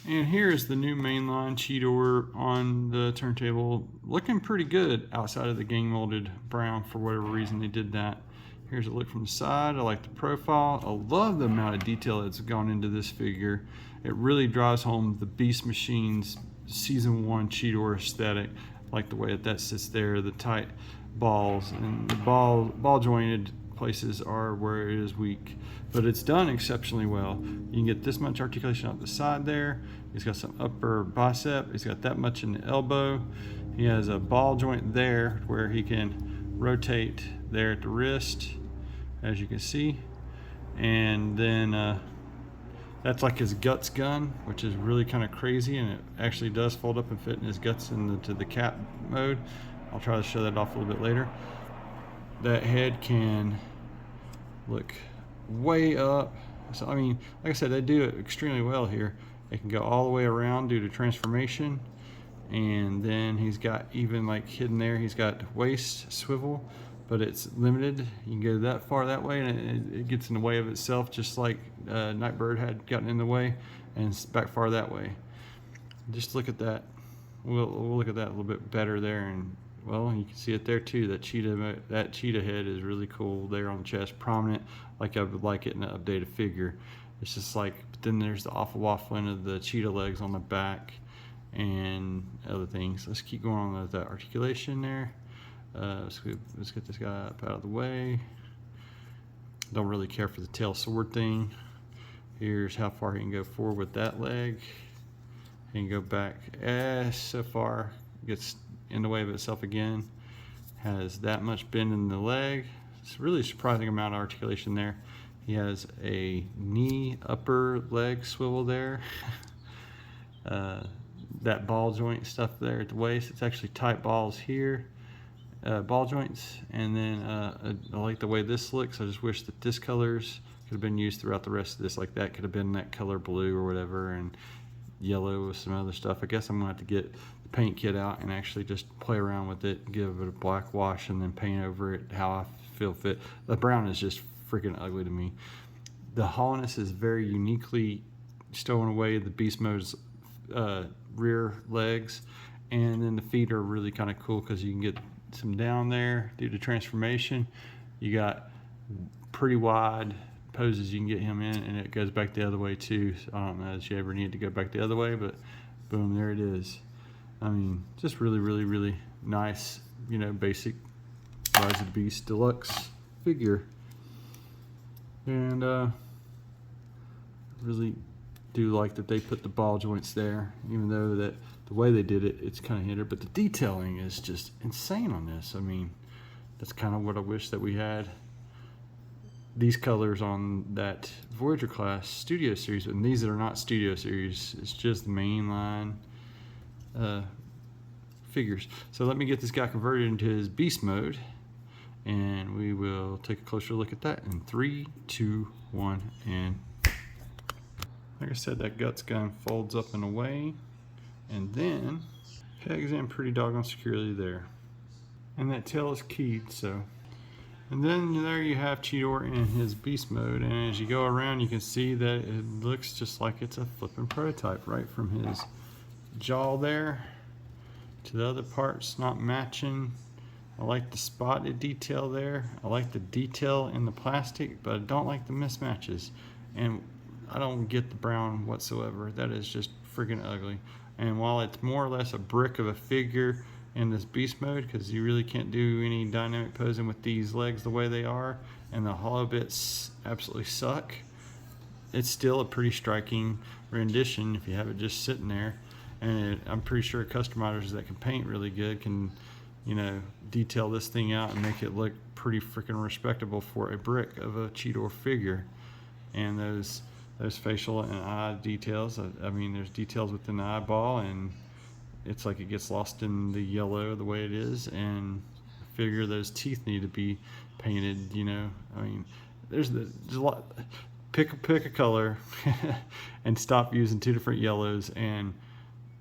And here's the new Mainline Cheetor on the turntable, looking pretty good outside of the gang molded brown. For whatever reason they did that. Here's a look from the side. I like the profile. I love the amount of detail that's gone into this figure. It really drives home the Beast Machines Season 1 Cheetor aesthetic. I like the way that sits there, the tight balls, and the ball jointed places are where it is weak, but it's done exceptionally well. You can get this much articulation up the side there. He's got some upper bicep. He's got that much in the elbow. He has a ball joint there where he can rotate there at the wrist, as you can see. And then that's like his guts gun, which is really kind of crazy, and it actually does fold up and fit in his guts into the cap mode. I'll try to show that off a little bit later. That head can look way up. So I mean, like I said, they do it extremely well here. It can go all the way around due to transformation, and then he's got even like hidden there, he's got waist swivel, but it's limited. You can go that far that way, and it gets in the way of itself, just like Nightbird had gotten in the way, and it's back far that way. Just look at that. We'll look at that a little bit better there, and well, you can see it there too. That cheetah head is really cool there on the chest, prominent, like I would like it in an updated figure. It's just like, but then there's the awful waffling of the cheetah legs on the back and other things. Let's keep going on with that articulation there. Let's get this guy up out of the way. Don't really care for the tail sword thing. Here's how far he can go forward with that leg. He can go back so far, gets in the way of itself again, has that much bend in the leg. It's a really surprising amount of articulation there. He has a knee upper leg swivel there. That ball joint stuff there at the waist, it's actually tight balls here, ball joints. And then I like the way this looks. I just wish that this colors could have been used throughout the rest of this. Like that could have been that color blue or whatever, and yellow with some other stuff. I guess I'm gonna have to get the paint kit out and actually just play around with it, give it a black wash, and then paint over it how I feel fit. The brown is just freaking ugly to me. The hollowness is very uniquely stowing away the beast mode's rear legs, and then the feet are really kind of cool because you can get some down there due to transformation. You got pretty wide poses you can get him in, and it goes back the other way too. So I don't know if you ever need to go back the other way, but boom, there it is. I mean, just really nice, you know, basic Rise of the Beast deluxe figure. And really do like that they put the ball joints there, even though that the way they did it, it's kind of hindered, but the detailing is just insane on this. I mean, that's kind of what I wish that we had these colors on that Voyager class Studio Series, and these are not Studio Series, it's just the Mainline figures. So let me get this guy converted into his beast mode, and we will take a closer look at that in 3, 2, 1, and like I said, that guts gun folds up and away, and then pegs in pretty doggone securely there. And that tail is keyed, so. And then there you have Cheetor in his beast mode, and as you go around you can see that it looks just like it's a flipping prototype, right from his jaw there to the other parts not matching. I like the spotted detail there. I like the detail in the plastic, but I don't like the mismatches. And I don't get the brown whatsoever. That is just freaking ugly. And while it's more or less a brick of a figure in this beast mode, because you really can't do any dynamic posing with these legs the way they are, and the hollow bits absolutely suck, it's still a pretty striking rendition if you have it just sitting there. And I'm pretty sure customizers that can paint really good can, you know, detail this thing out and make it look pretty freaking respectable for a brick of a Cheetor figure. And those facial and eye details, I mean, there's details within the eyeball, and it's like it gets lost in the yellow the way it is, and I figure those teeth need to be painted, you know. I mean, there's a lot. Pick a color and stop using two different yellows, and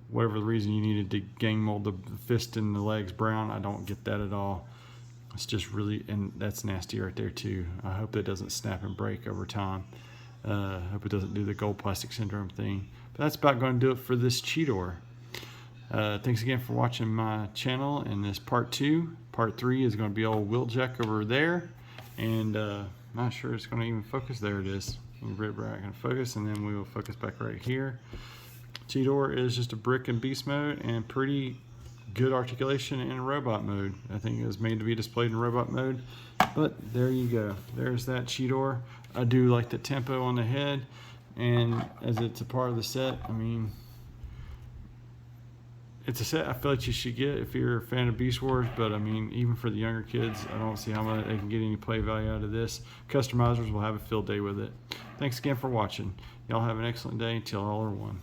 whatever the reason you needed to gang mold the fist and the legs brown, I don't get that at all. It's just really, and that's nasty right there too. I hope that doesn't snap and break over time. Hope it doesn't do the gold plastic syndrome thing. But that's about going to do it for this Cheetor. Thanks again for watching my channel in this part 2. Part 3 is going to be old Wheeljack over there. And I'm not sure it's going to even focus. There it is. We're going to focus, and then we will focus back right here. Cheetor is just a brick in beast mode and pretty good articulation in robot mode. I think it was made to be displayed in robot mode. But there you go. There's that Cheetor. I do like the tempo on the head, and as it's a part of the set, I mean, it's a set I feel like you should get if you're a fan of Beast Wars, but I mean, even for the younger kids, I don't see how much they can get any play value out of this. Customizers will have a field day with it. Thanks again for watching. Y'all have an excellent day until all are one.